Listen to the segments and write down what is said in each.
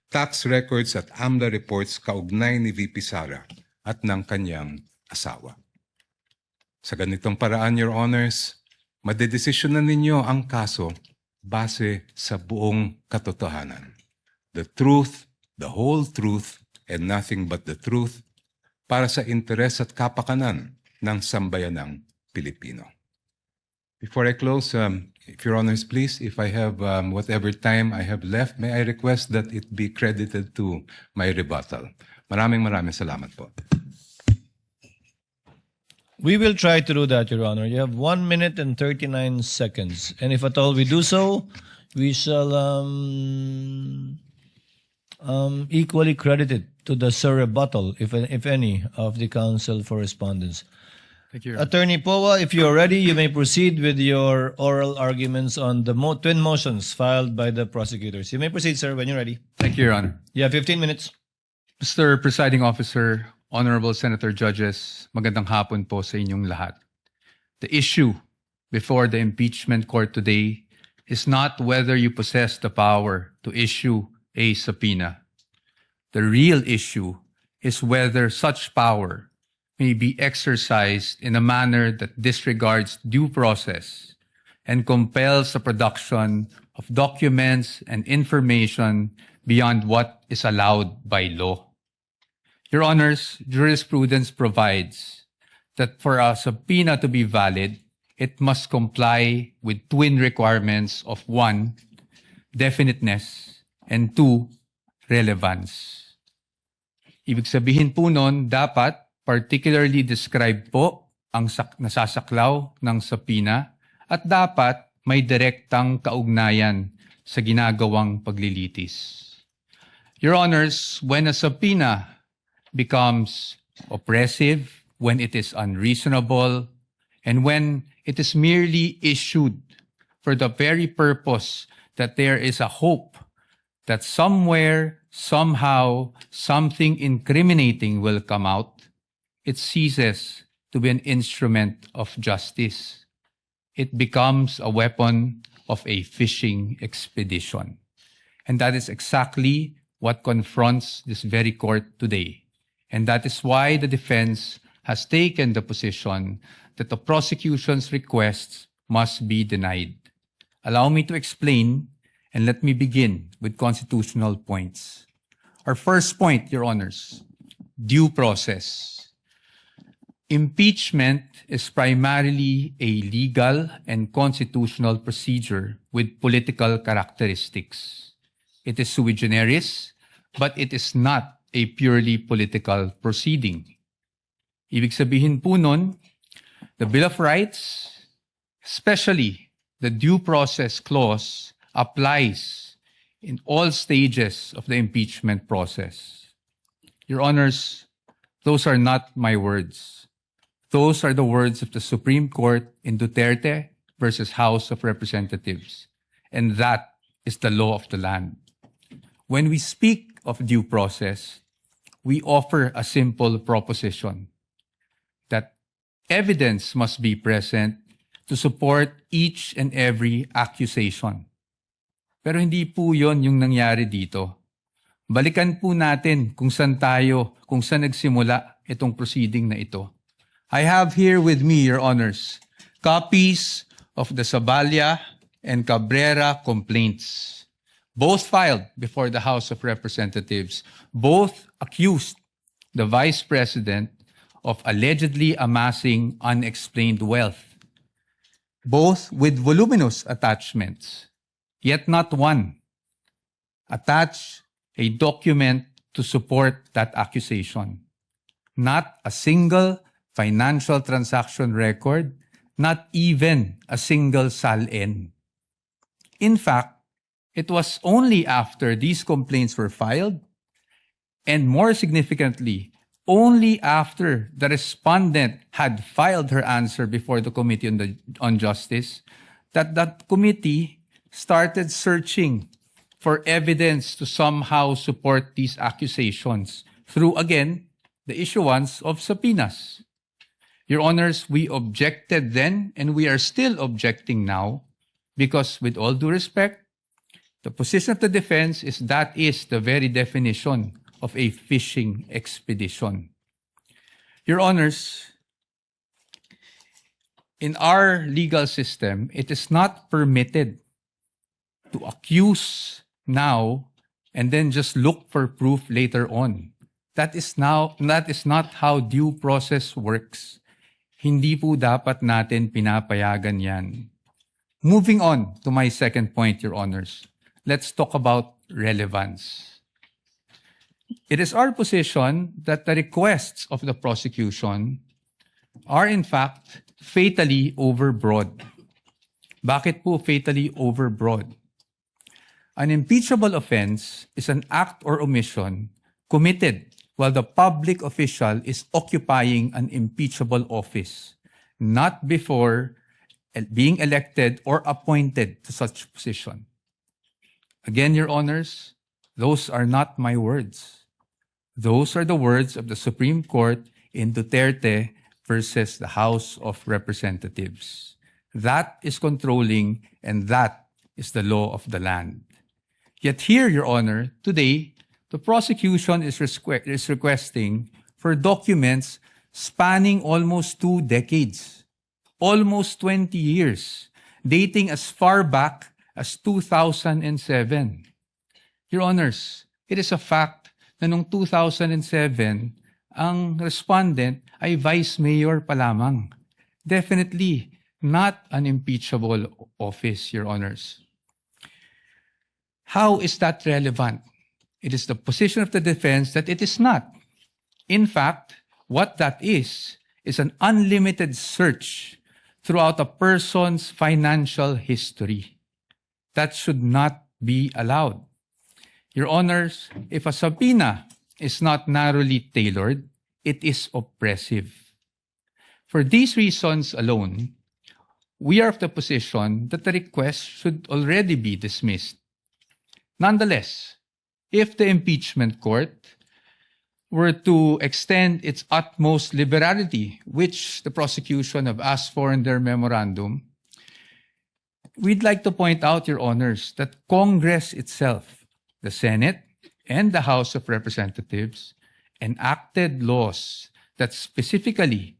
tax records at AMLA reports kaugnay ni VP Sara at ng kanyang asawa. Sa ganitong paraan, Your Honors, madedesisyonan ninyo ang kaso base sa buong katotohanan. The truth, the whole truth, and nothing but the truth para sa interes at kapakanan ng sambayanang Pilipino. Before I close, if Your Honors, please, if I have whatever time I have left, may I request that it be credited to my rebuttal. Maraming salamat po. We will try to do that, Your Honor. You have 1 minute and 39 seconds. And if at all we do so, we shall equally credit it to the rebuttal, if any, of the counsel for respondents. Thank you, Your Honor. Attorney Powa, if you're ready, you may proceed with your oral arguments on the twin motions filed by the prosecutors. You may proceed, sir, when you're ready. Thank you, Your Honor. You have 15 minutes. Mr. Presiding Officer, Honorable Senator Judges, magandang hapon po sa inyong lahat. The issue before the impeachment court today is not whether you possess the power to issue a subpoena. The real issue is whether such power may be exercised in a manner that disregards due process and compels the production of documents and information beyond what is allowed by law. Your Honors, jurisprudence provides that for a subpoena to be valid, it must comply with twin requirements of 1, definiteness, and 2, relevance. Ibig sabihin po nun, dapat particularly describe po ang nasasaklaw ng subpoena at dapat may direktang kaugnayan sa ginagawang paglilitis. Your Honors, when a subpoena becomes oppressive, when it is unreasonable, and when it is merely issued for the very purpose that there is a hope that somewhere, somehow, something incriminating will come out, it ceases to be an instrument of justice. It becomes a weapon of a fishing expedition. And that is exactly what confronts this very court today. And that is why the defense has taken the position that the prosecution's requests must be denied. Allow me to explain, and let me begin with constitutional points. Our first point, Your Honors, due process. Impeachment is primarily a legal and constitutional procedure with political characteristics. It is sui generis, but it is not a purely political proceeding. Ibig sabihin po nun, the Bill of Rights, especially the due process clause, applies in all stages of the impeachment process. Your Honors, those are not my words. Those are the words of the Supreme Court in Duterte versus House of Representatives. And that is the law of the land. When we speak of due process, we offer a simple proposition that evidence must be present to support each and every accusation. Pero hindi po yon yung nangyari dito. Balikan po natin kung saan nagsimula itong proceeding na ito. I have here with me, Your Honors, copies of the Zabalya and Cabrera complaints, both filed before the House of Representatives. Both accused the Vice President of allegedly amassing unexplained wealth, both with voluminous attachments, yet not one attached a document to support that accusation. Not a single financial transaction record, not even a single SALN. In fact, it was only after these complaints were filed, and more significantly, only after the respondent had filed her answer before the Committee on Justice, that committee started searching for evidence to somehow support these accusations through, again, the issuance of subpoenas. Your Honors, we objected then, and we are still objecting now, because with all due respect, The position of the defense is that is the very definition of a fishing expedition. Your Honors, in our legal system, it is not permitted to accuse now and then just look for proof later on. That is not how due process works. Hindi po dapat natin pinapayagan yan. Moving on to my second point, Your Honors. Let's talk about relevance. It is our position that the requests of the prosecution are in fact fatally overbroad. Bakit po fatally overbroad? An impeachable offense is an act or omission committed while the public official is occupying an impeachable office, not before being elected or appointed to such position. Again, Your Honors, those are not my words. Those are the words of the Supreme Court in Duterte versus the House of Representatives. That is controlling, and that is the law of the land. Yet here, Your Honor, today, the prosecution is requesting for documents spanning almost 2 decades, almost 20 years, dating as far back as 2007. Your Honors, it is a fact na noong 2007, ang respondent ay vice mayor pa lamang. Definitely not an impeachable office, Your Honors. How is that relevant? It is the position of the defense that it is not. In fact, what that is an unlimited search throughout a person's financial history. That should not be allowed. Your Honors, if a subpoena is not narrowly tailored, it is oppressive. For these reasons alone, we are of the position that the request should already be dismissed. Nonetheless, if the impeachment court were to extend its utmost liberality, which the prosecution have asked for in their memorandum, we'd like to point out, Your Honors, that Congress itself, the Senate and the House of Representatives, enacted laws that specifically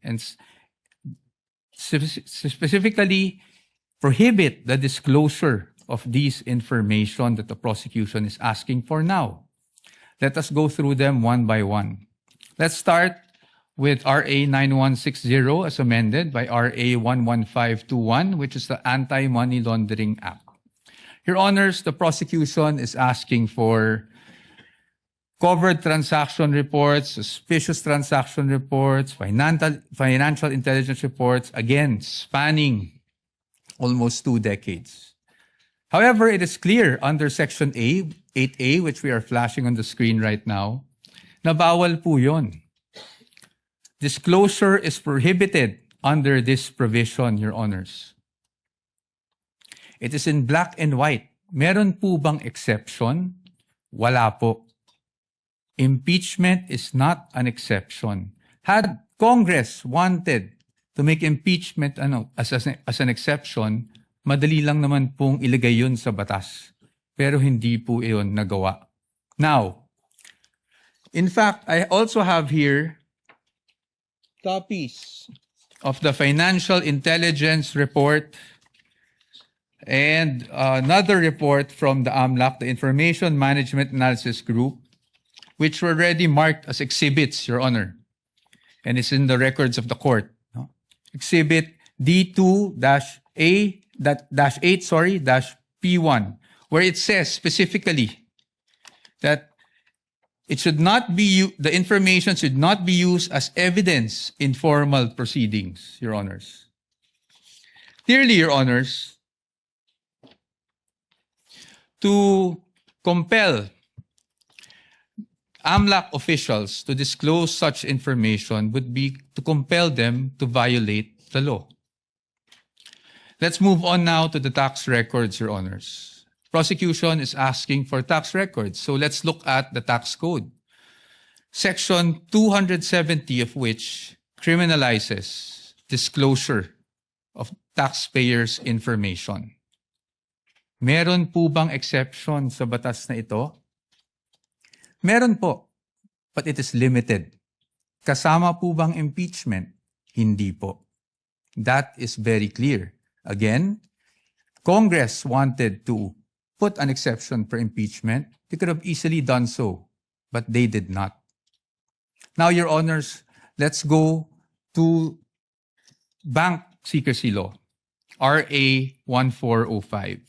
prohibit the disclosure of these information that the prosecution is asking for now. Let us go through them one by one. Let's start with RA 9160 as amended by RA 11521, which is the Anti-Money Laundering Act. Your Honors, the prosecution is asking for covered transaction reports, suspicious transaction reports, financial intelligence reports, again, spanning almost 2 decades. However, it is clear under Section 8A, which we are flashing on the screen right now, na bawal po yun. Disclosure is prohibited under this provision, Your Honors. It is in black and white. Meron po bang exception? Wala po. Impeachment is not an exception. Had Congress wanted to make impeachment as an exception, madali lang naman pong ilagay yun sa batas. Pero hindi po iyon nagawa. Now, in fact, I also have here copies of the Financial Intelligence Report and another report from the AMLAC, the Information Management Analysis Group, which were already marked as exhibits, Your Honor. And it's in the records of the court. No? Exhibit D2-8-P1, where it says specifically that it should not be the information should not be used as evidence in formal proceedings, Your Honors. Clearly, Your Honors, to compel AMLAC officials to disclose such information would be to compel them to violate the law. Let's move on now to the tax records, Your Honors. Prosecution is asking for tax records, so let's look at the tax code. Section 270 of which criminalizes disclosure of taxpayers' information. Meron po bang exception sa batas na ito? Meron po, but it is limited. Kasama po bang impeachment? Hindi po. That is very clear. Again, Congress wanted to put an exception for impeachment. They could have easily done so, but they did not. Now, Your Honors, let's go to Bank Secrecy Law, RA 1405.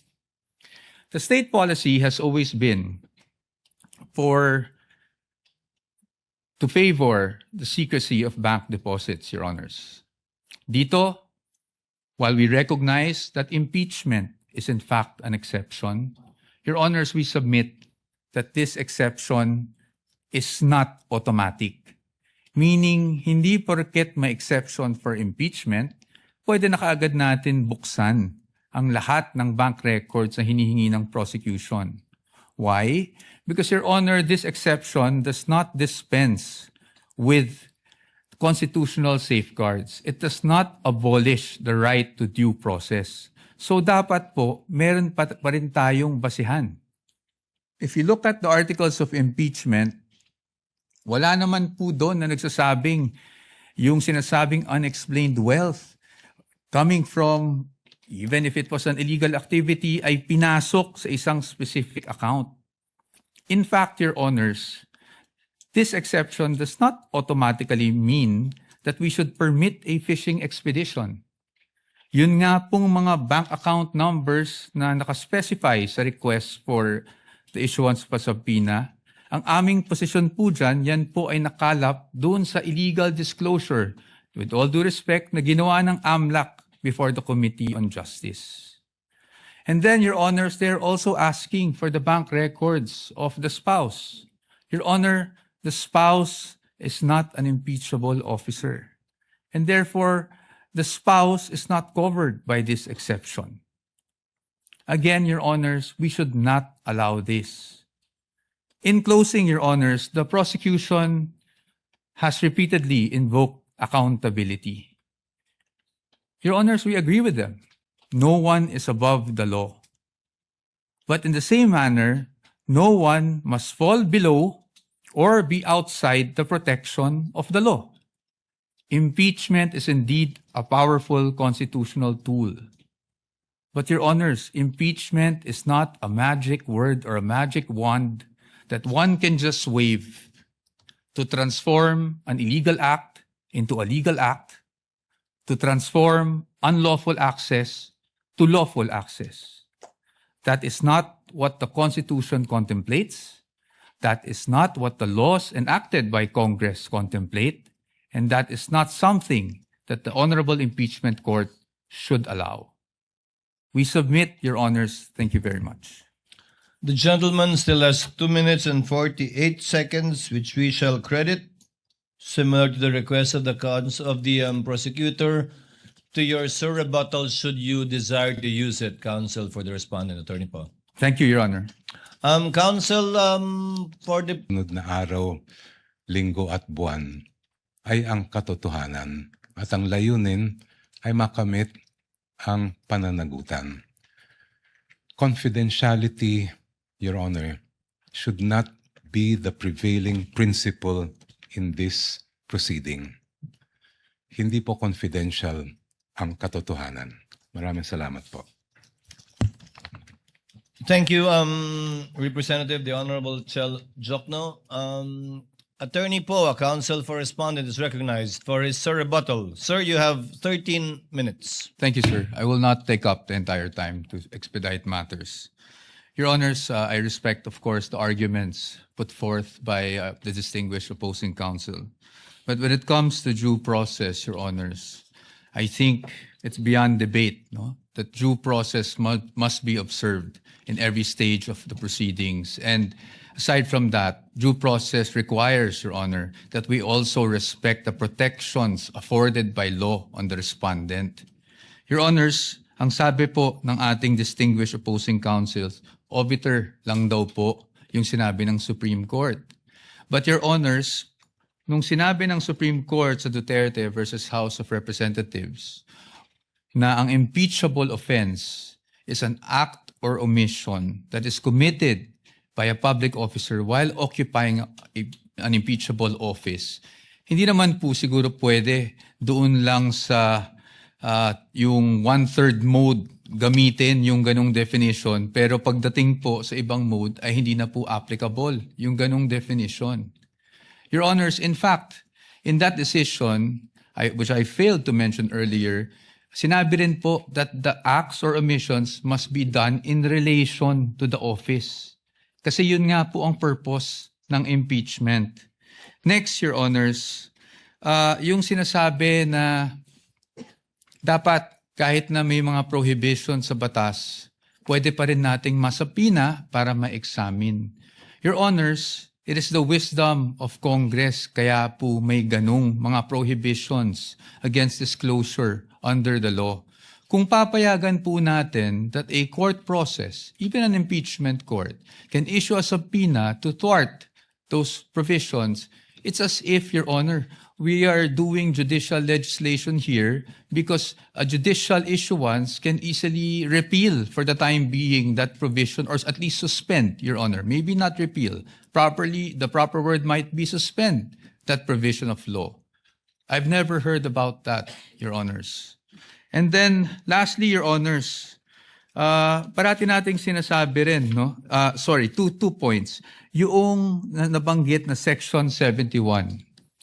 The state policy has always been to favor the secrecy of bank deposits, Your Honors. Dito, while we recognize that impeachment is in fact an exception, Your Honors, we submit that this exception is not automatic. Meaning, hindi porket may exception for impeachment, pwede na kaagad natin buksan ang lahat ng bank records na hinihingi ng prosecution. Why? Because, Your Honor, this exception does not dispense with constitutional safeguards. It does not abolish the right to due process. So dapat po, meron pa rin tayong basihan. If you look at the articles of impeachment, wala naman po doon na nagsasabing yung sinasabing unexplained wealth coming from, even if it was an illegal activity, ay pinasok sa isang specific account. In fact, Your Honors, this exception does not automatically mean that we should permit a fishing expedition. Yun nga pong mga bank account numbers na nakaspecify sa request for the issuance of a subpoena, ang aming posisyon po dyan, yan po ay nakalap doon sa illegal disclosure, with all due respect, na ginawa ng AMLAC before the Committee on Justice. And then, Your Honors, they're also asking for the bank records of the spouse. Your Honor, the spouse is not an impeachable officer. And therefore, the spouse is not covered by this exception. Again, Your Honors, we should not allow this. In closing, Your Honors, the prosecution has repeatedly invoked accountability. Your Honors, we agree with them. No one is above the law. But in the same manner, no one must fall below or be outside the protection of the law. Impeachment is indeed a powerful constitutional tool. But Your Honors, impeachment is not a magic word or a magic wand that one can just wave to transform an illegal act into a legal act, to transform unlawful access to lawful access. That is not what the Constitution contemplates. That is not what the laws enacted by Congress contemplate. And that is not something that the Honorable Impeachment Court should allow. We submit, Your Honors. Thank you very much. The gentleman still has 2 minutes and 48 seconds, which we shall credit, similar to the request of the prosecutor, to your rebuttal should you desire to use it, counsel for the respondent, Attorney Paul. Thank you, Your Honor. Counsel, for the Sunod na araw, linggo at buwan ay ang katotohanan at ang layunin ay makamit ang pananagutan. Confidentiality, Your Honor, should not be the prevailing principle in this proceeding. Hindi po confidential ang katotohanan. Maraming salamat po. Thank you, Representative, the Honorable Chel Jokno. Attorney Poe, counsel for respondent, is recognized for his rebuttal. Sir, you have 13 minutes. Thank you, sir. I will not take up the entire time to expedite matters. Your Honors, I respect, of course, the arguments put forth by the distinguished opposing counsel. But when it comes to due process, Your Honors, I think it's beyond debate, no, that due process must be observed in every stage of the proceedings. And aside from that, due process requires, Your Honor, that we also respect the protections afforded by law on the respondent. Your Honors, ang sabi po ng ating distinguished opposing counsels, obiter lang daw po yung sinabi ng Supreme Court. But Your Honors, nung sinabi ng Supreme Court sa Duterte versus House of Representatives na ang impeachable offense is an act or omission that is committed by a public officer while occupying an impeachable office, hindi naman po siguro pwede doon lang sa yung one-third mode gamitin yung ganong definition, pero pagdating po sa ibang mode ay hindi na po applicable yung ganong definition. Your Honors, in fact, in that decision, which I failed to mention earlier, sinabi rin po that the acts or omissions must be done in relation to the office. Kasi yun nga po ang purpose ng impeachment. Next, Your Honors, yung sinasabi na dapat kahit na may mga prohibition sa batas, pwede pa rin nating masapina para ma-examine. Your Honors, it is the wisdom of Congress kaya po may ganung mga prohibitions against disclosure under the law. Kung papayagan po natin that a court process, even an impeachment court, can issue a subpoena to thwart those provisions, it's as if, Your Honor, we are doing judicial legislation here because a judicial issuance can easily repeal for the time being that provision or at least suspend, Your Honor. Maybe not repeal. The proper word might be suspend that provision of law. I've never heard about that, Your Honors. And then, lastly, Your Honors, parati nating sinasabi rin, no? Two points. Yung nabanggit na Section 71.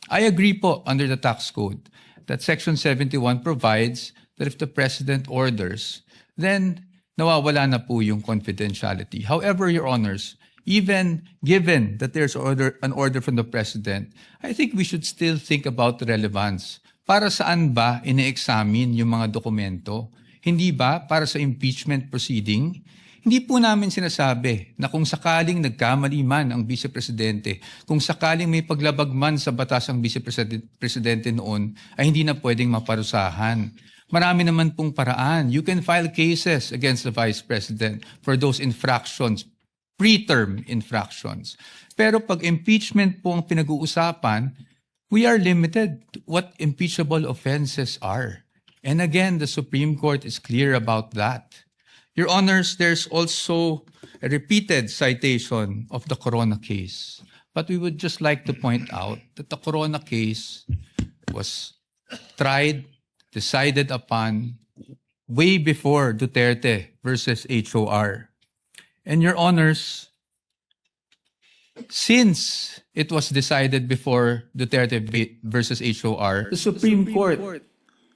I agree po under the tax code that Section 71 provides that if the President orders, then nawawala na po yung confidentiality. However, Your Honors, even given that there's an order from the President, I think we should still think about the relevance. Para saan ba ine-examine yung mga dokumento? Hindi ba para sa impeachment proceeding? Hindi po namin sinasabi na kung sakaling nagkamali man ang Vice Presidente, kung sakaling may paglabag man sa batas ang Vice Presidente noon, ay hindi na pwedeng maparusahan. Marami naman pong paraan. You can file cases against the Vice President for those infractions, preterm infractions. Pero pag impeachment po ang pinag-uusapan, we are limited to what impeachable offenses are. And again, the Supreme Court is clear about that. Your Honors, there's also a repeated citation of the Corona case. But we would just like to point out that the Corona case was tried, decided upon way before Duterte versus HOR. And Your Honors, since it was decided before Duterte versus HOR, the Supreme Court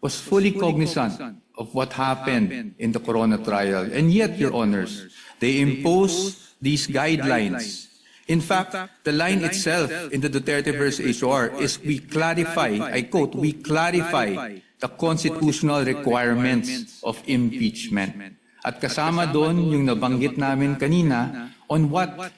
was fully cognizant of what happened in the Corona trial. And yet, Your Honors, they imposed these guidelines. In fact, the line itself in the Duterte versus HOR is we clarify, I quote, we clarify the constitutional requirements of impeachment. At kasama doon yung nabanggit namin kanina on what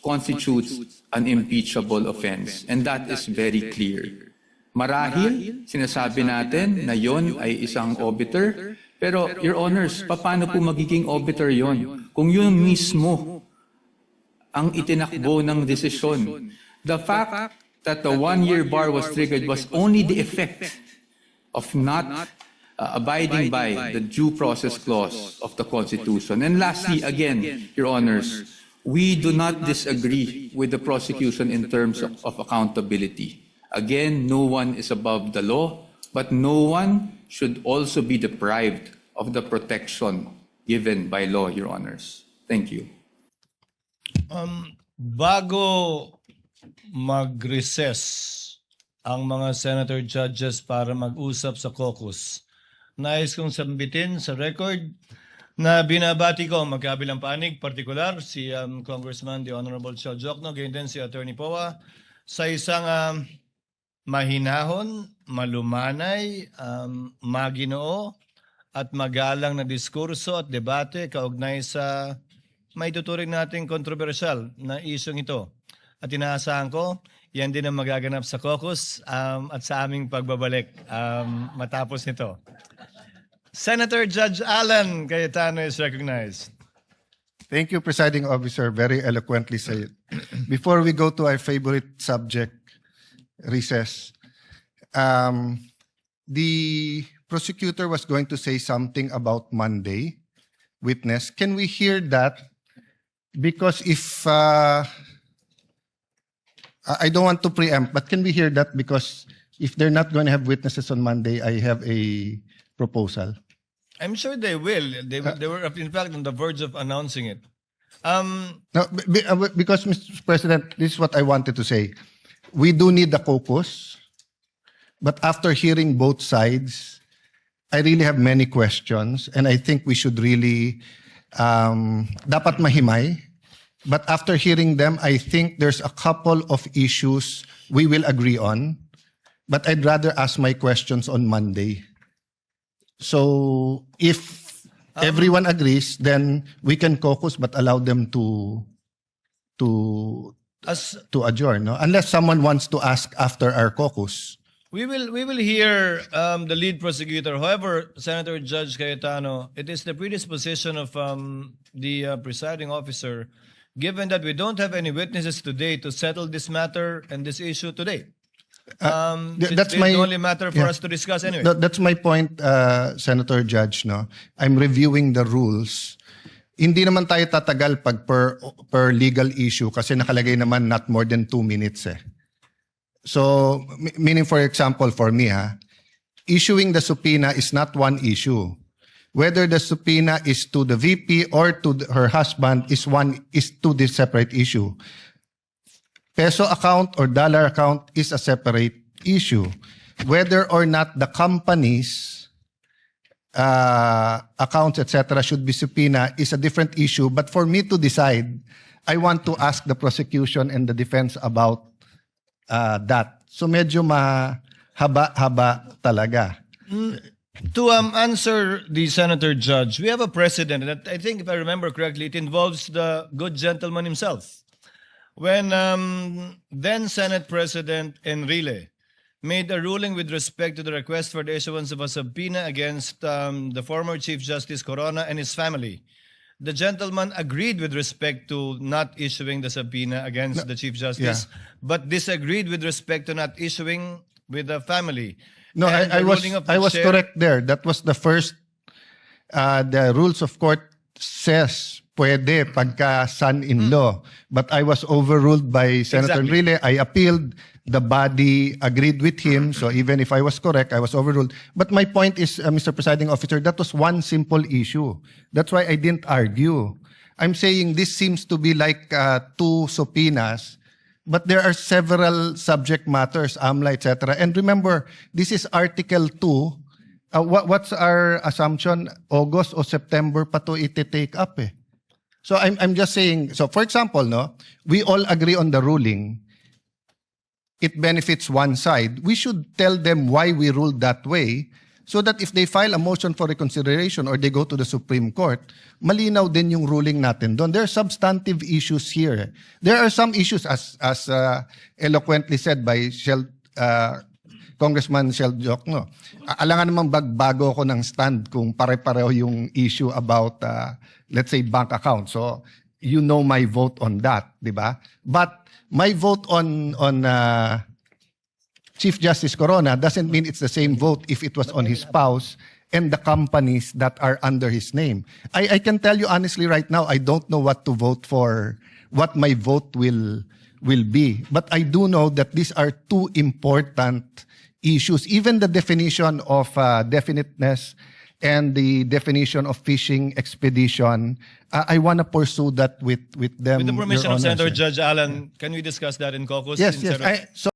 constitutes an impeachable offense. And that is very clear. Marahil, sinasabi natin na yon ay isang obiter, pero Your Honors, paano po magiging obiter yon? Kung yun mismo ang itinakbo ng desisyon. The fact that the one-year bar was triggered was only the effect of not abiding by the due process clause of the Constitution. And lastly, again, Your Honors, we do not disagree with the prosecution in terms of accountability. Again, no one is above the law, but no one should also be deprived of the protection given by law, Your Honors. Thank you. Bago mag-recess ang mga senator judges para mag-usap sa caucus, nais kong sambitin sa record na binabati ko ang magkabilang panig, partikular si Congressman the Honorable Chel Jokno, ganyan din si Attorney Poa, sa isang mahinahon, malumanay, maginoo at magalang na diskurso at debate kaugnay sa may tuturing nating kontrobersyal na isyong ito. At inaasahan ko, yan din ang magaganap sa caucus at sa aming pagbabalik matapos nito. Senator Judge Alan Cayetano is recognized. Thank you, Presiding Officer. Very eloquently said. Before we go to our favorite subject, recess, the prosecutor was going to say something about Monday, witness. Can we hear that? Because if I don't want to preempt, but can we hear that? Because if they're not going to have witnesses on Monday, I have a proposal. I'm sure they will. They were, in fact, on the verge of announcing it. No, because, Mr. President, this is what I wanted to say. We do need the caucus, but after hearing both sides, I really have many questions, and I think we should really dapat mahimay. But after hearing them, I think there's a couple of issues we will agree on. But I'd rather ask my questions on Monday. So if everyone agrees, then we can caucus but allow them to adjourn, no? Unless someone wants to ask after our caucus. We will hear the lead prosecutor. However, Senator Judge Cayetano, it is the predisposition of the presiding officer, given that we don't have any witnesses today, to settle this matter and this issue today. That's it's my the only matter for yeah. us to discuss anyway. That's my point, Senator Judge. No, I'm reviewing the rules. Hindi naman tayo tatagal pag per legal issue kasi nakalagay naman not more than 2 minutes eh. So, meaning for example, for me, issuing the subpoena is not one issue. Whether the subpoena is to the VP or to her husband is two separate issue. Peso account or dollar account is a separate issue. Whether or not the company's accounts, etc., should be subpoena is a different issue. But for me to decide, I want to ask the prosecution and the defense about that. So medyo mahaba-haba talaga. To answer the Senator Judge, we have a precedent that I think, if I remember correctly, it involves the good gentleman himself. When then Senate President Enrile made a ruling with respect to the request for the issuance of a subpoena against the former Chief Justice Corona and his family, the gentleman agreed with respect to not issuing the subpoena against the Chief Justice, but disagreed with respect to not issuing with the family. No, And I the ruling of the was chair- correct there. That was the first. The rules of court says pwede pagka son-in-law, but I was overruled by Senator Exactly. Enrile. I appealed. The body agreed with him. So even if I was correct, I was overruled. But my point is, Mr. Presiding Officer, that was one simple issue. That's why I didn't argue. I'm saying this seems to be like 2 subpoenas. But there are several subject matters, AMLA, etc. And remember, this is Article 2. What's our assumption? August or September pa to iti-take up eh. So I'm just saying, so for example, no, we all agree on the ruling. It benefits one side. We should tell them why we ruled that way so that if they file a motion for reconsideration or they go to the Supreme Court, malinaw din yung ruling natin doon. There are substantive issues here. There are some issues, as eloquently said by Congressman Shel Jokno. Alangan namang bagbago ko ng stand kung pare-pareho yung issue about, let's say, bank account. So, you know my vote on that, di ba? But my vote on Chief Justice Corona doesn't mean it's the same vote if it was on his spouse and the companies that are under his name. I can tell you honestly right now, I don't know what to vote for, what my vote will be. But I do know that these are 2 important issues. Even the definition of definiteness and the definition of fishing expedition, I want to pursue that with them. With the permission Your of Honor, Senator sir. Judge Allen, can we discuss that in caucus? Yes, in yes. Senate? So